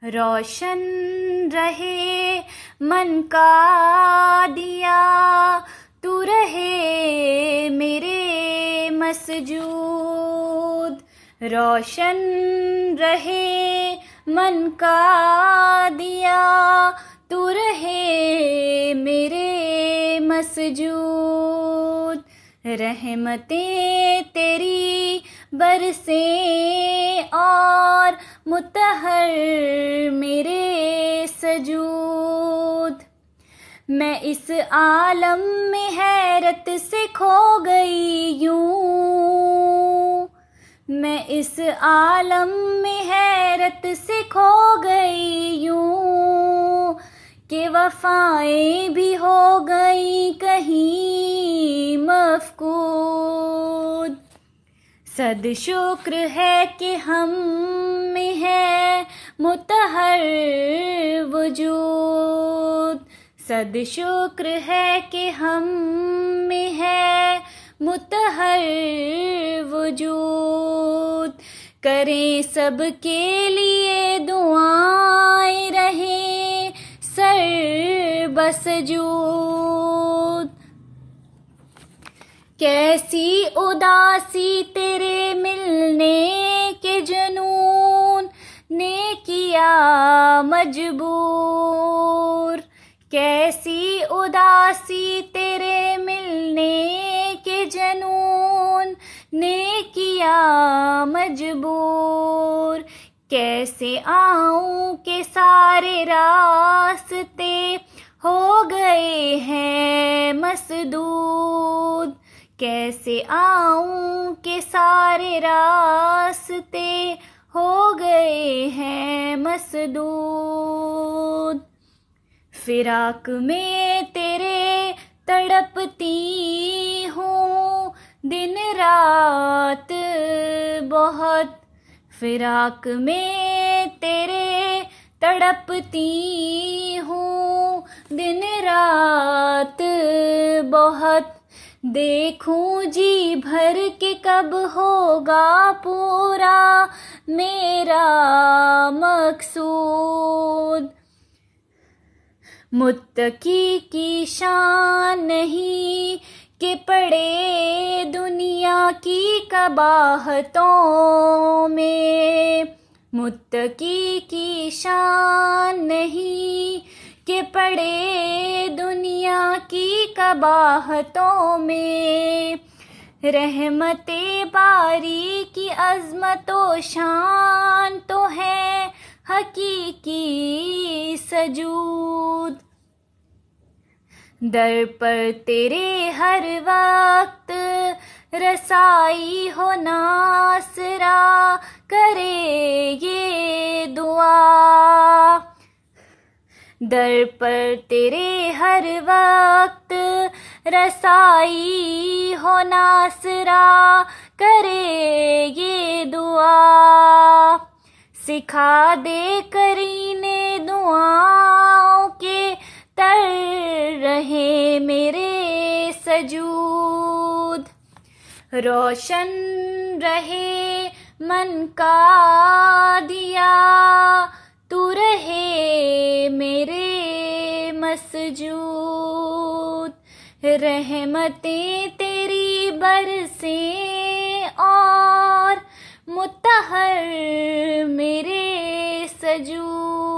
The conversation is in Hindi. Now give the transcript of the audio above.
रोशन रहे मन का दिया, तू रहे मेरे मसजूद। रोशन रहे मन का दिया, तू रहे मेरे मसजूद। रहमतें तेरी बरसे और मुतहर मेरे सजूद। मैं इस आलम में हैरत से खो गई यूं, मैं इस आलम में हैरत से खो गई यूं, कि वफाएं भी हो गई कहीं मफकूद। सद शुक्र है कि हम में है मुतहर वजूद। सद शुक्र है कि हम में है मुतहर वजूद। करें सबके लिए दुआएं, रहें सर बसजूद। कैसी उदासी तेरे मिलने के जुनून ने किया मजबूर। कैसी उदासी तेरे मिलने के जुनून ने किया मजबूर। कैसे आऊं के सारे रास्ते हो गए हैं मसदूद। कैसे आऊं के सारे रास्ते हो गए हैं मसदूद। फिराक में तेरे तड़पती हूँ दिन रात बहुत। फिराक में तेरे तड़पती हूँ दिन रात बहुत। देखूं जी भर के कब होगा पूरा मेरा मकसूद। मुत्तकी की शान नहीं कि पड़े दुनिया की कबाहतों में। मुत्तकी की शान नहीं कि पड़े दुनिया की कबाहतों में। रहमते बारी की अज़मतो शान तो है हकीकी सजूद। दर पर तेरे हर वक्त रसाई हो नासरा करे ये दुआ। दर पर तेरे हर वक्त रसाई हो नासरा करे ये दुआ। सिखा दे करीने दुआओं के तर रहे मेरे सजूद। रोशन रहे मन का दिया, तू रहे मेरे मसजूद। रहमतें तेरी बरसें और मुतहर मेरे सजूद।